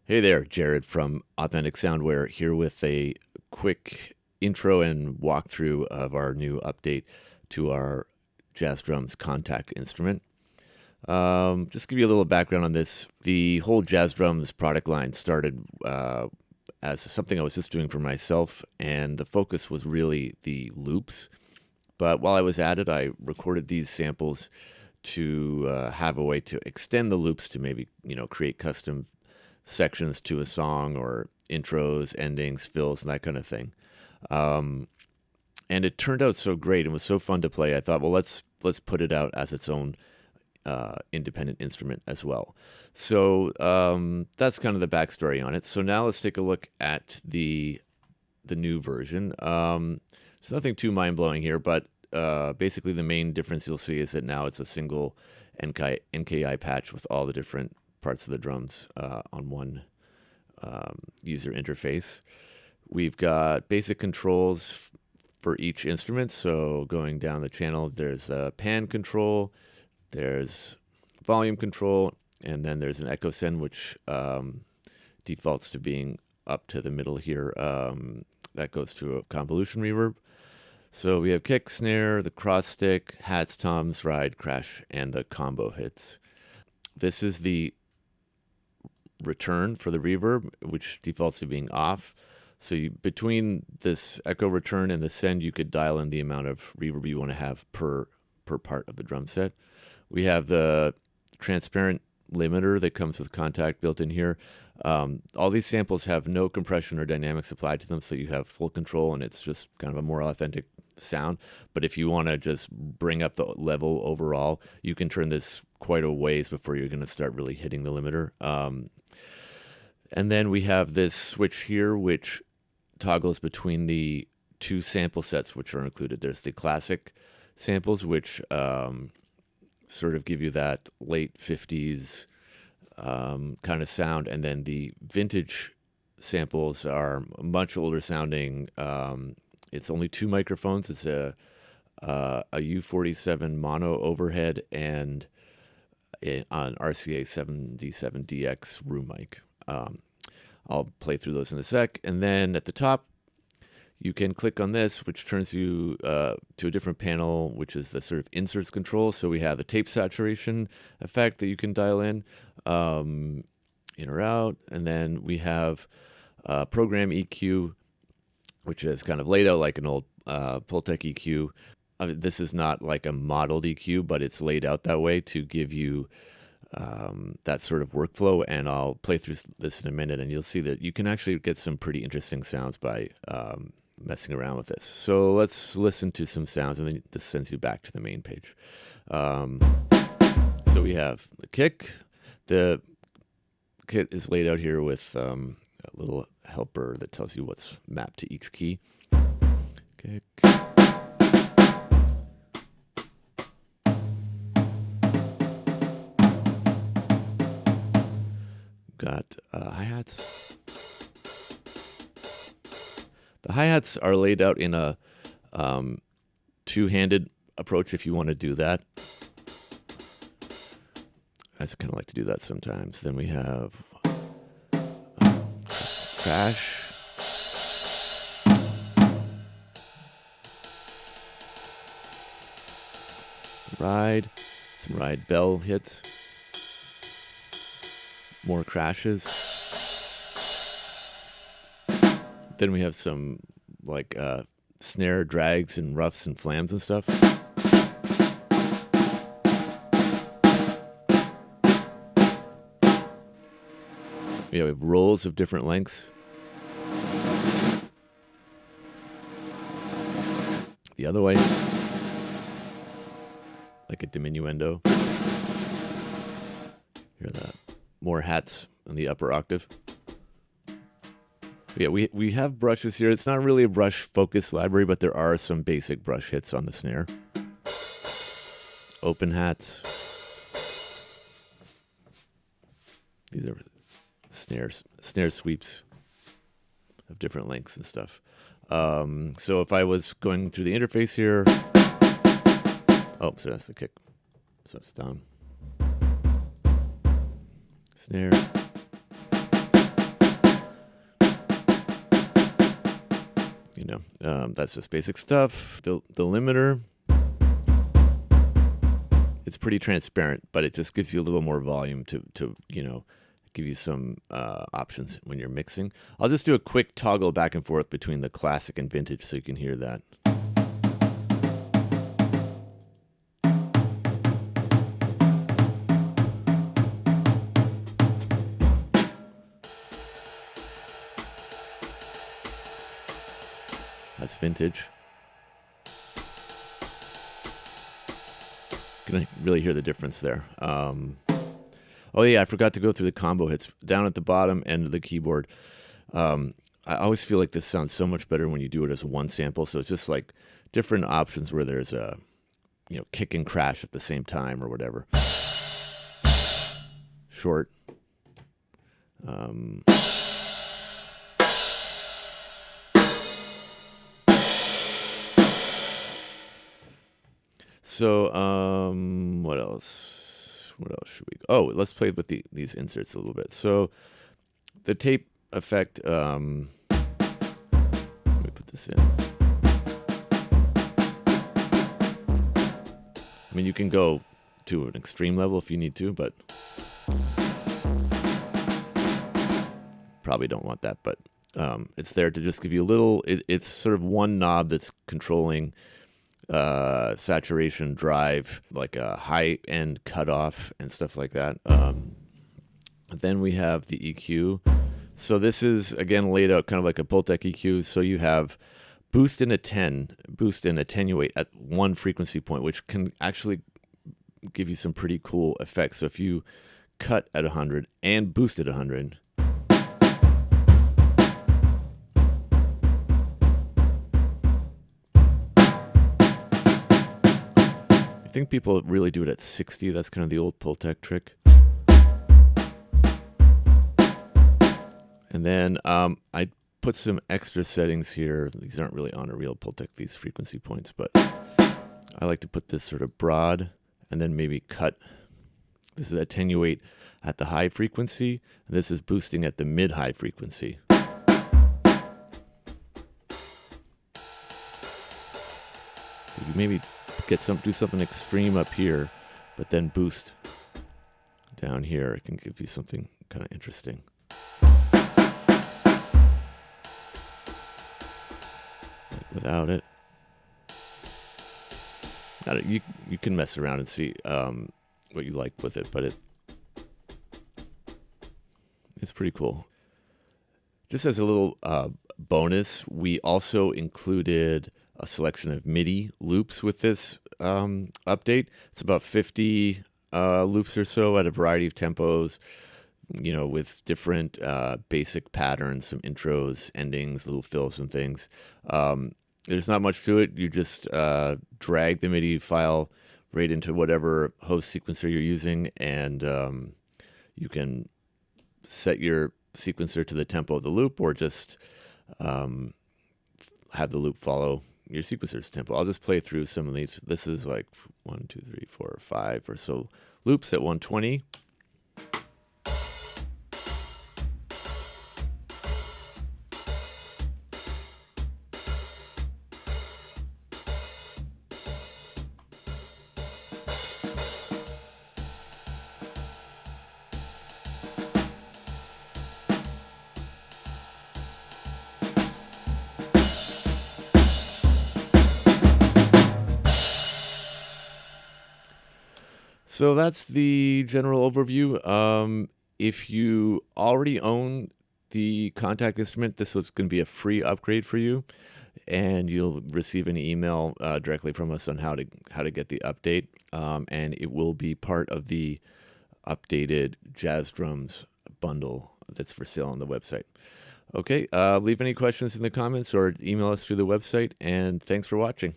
Hey there, Jared from Authentic Soundware here with a quick intro and walkthrough of our new update to our Jazz Drums Kontakt instrument. Just give you a little background on this. The whole Jazz Drums product line started as something I was just doing for myself, and the focus was really the loops. But while I was at it, I recorded these samples to have a way to extend the loops to maybe create custom sections to a song or intros, endings, fills, and that kind of thing. And it turned out so great and was so fun to play. I thought, well, let's put it out as its own independent instrument as well. So that's kind of the backstory on it. So now let's take a look at the new version. There's nothing too mind-blowing here, but basically the main difference you'll see is that now it's a single NKI patch with all the different parts of the drums on one user interface. We've got basic controls for each instrument. So going down the channel, there's a pan control, there's volume control, and then there's an echo send, which defaults to being up to the middle here. That goes to a convolution reverb. So we have kick, snare, the cross stick, hats, toms, ride, crash, and the combo hits. This is the return for the reverb, which defaults to being off. So between this echo return and the send, you could dial in the amount of reverb you want to have per part of the drum set. We have the transparent limiter that comes with Kontakt built in here. All these samples have no compression or dynamics applied to them, so you have full control, and it's just kind of a more authentic sound. But if you want to just bring up the level overall, you can turn this quite a ways before you're going to start really hitting the limiter. And then we have this switch here, which toggles between the two sample sets which are included. There's the classic samples, which sort of give you that late 50s kind of sound, and then the vintage samples are much older sounding. It's only two microphones. It's a U47 mono overhead and an RCA 77DX room mic. I'll play through those in a sec. And then at the top, you can click on this, which turns you to a different panel, which is the sort of inserts control. So we have the tape saturation effect that you can dial in or out. And then we have program EQ, which is kind of laid out like an old Pultec EQ. This is not like a modeled EQ, but it's laid out that way to give you that sort of workflow. And I'll play through this in a minute, and you'll see that you can actually get some pretty interesting sounds by messing around with this. So let's listen to some sounds, and then this sends you back to the main page. So we have the kick. The kit is laid out here with a little helper that tells you what's mapped to each key. Kick. Got hi-hats. The hi-hats are laid out in a two-handed approach if you want to do that. I just kind of like to do that sometimes. Then we have crash. Ride. Some ride bell hits. More crashes. Then we have some like snare drags and roughs and flams and stuff. Yeah, we have rolls of different lengths. The other way, like a diminuendo. Hear that? More hats on the upper octave. Yeah, we have brushes here. It's not really a brush focus library, but there are some basic brush hits on the snare. Open hats. These are snare sweeps of different lengths and stuff. So if I was going through the interface here, oh, so that's the kick. So it's down. Snare. that's just basic stuff. The limiter, it's pretty transparent, but it just gives you a little more volume to give you some options when you're mixing. I'll just do a quick toggle back and forth between the classic and vintage so you can hear that. That's vintage. You can really hear the difference there. Oh yeah, I forgot to go through the combo hits down at the bottom end of the keyboard. I always feel like this sounds so much better when you do it as one sample. So it's just like different options where there's a kick and crash at the same time or whatever. Short. So, what else? What else should we? Oh, let's play with these inserts a little bit. So, the tape effect. Let me put this in. I mean, you can go to an extreme level if you need to, but probably don't want that. But it's there to just give you a little. It's sort of one knob that's controlling saturation, drive, like a high end cutoff and stuff like that. Then we have the EQ. So this is again laid out kind of like a Pultec EQ. So you have boost and attenuate at one frequency point, which can actually give you some pretty cool effects. So if you cut at 100 and boost at 100, I think people really do it at 60. That's kind of the old Pultec trick. And then I put some extra settings here. These aren't really on a real Pultec, these frequency points, but I like to put this sort of broad and then maybe cut. This is attenuate at the high frequency, and this is boosting at the mid-high frequency. So you maybe do something extreme up here, but then boost down here. It can give you something kind of interesting. Like without it. You can mess around and see what you like with it, but it's pretty cool. Just as a little bonus, we also included a selection of MIDI loops with this update. It's about 50 loops or so at a variety of tempos, with different basic patterns, some intros, endings, little fills and things. There's not much to it. You just drag the MIDI file right into whatever host sequencer you're using, and you can set your sequencer to the tempo of the loop, or just have the loop follow your sequencer's tempo. I'll just play through some of these. This is like 1, 2, 3, 4, 5 or so loops at 120. So that's the general overview. If you already own the Kontakt instrument, this is going to be a free upgrade for you, and you'll receive an email directly from us on how to get the update, and it will be part of the updated Jazz Drums bundle that's for sale on the website. Okay, leave any questions in the comments or email us through the website, and thanks for watching.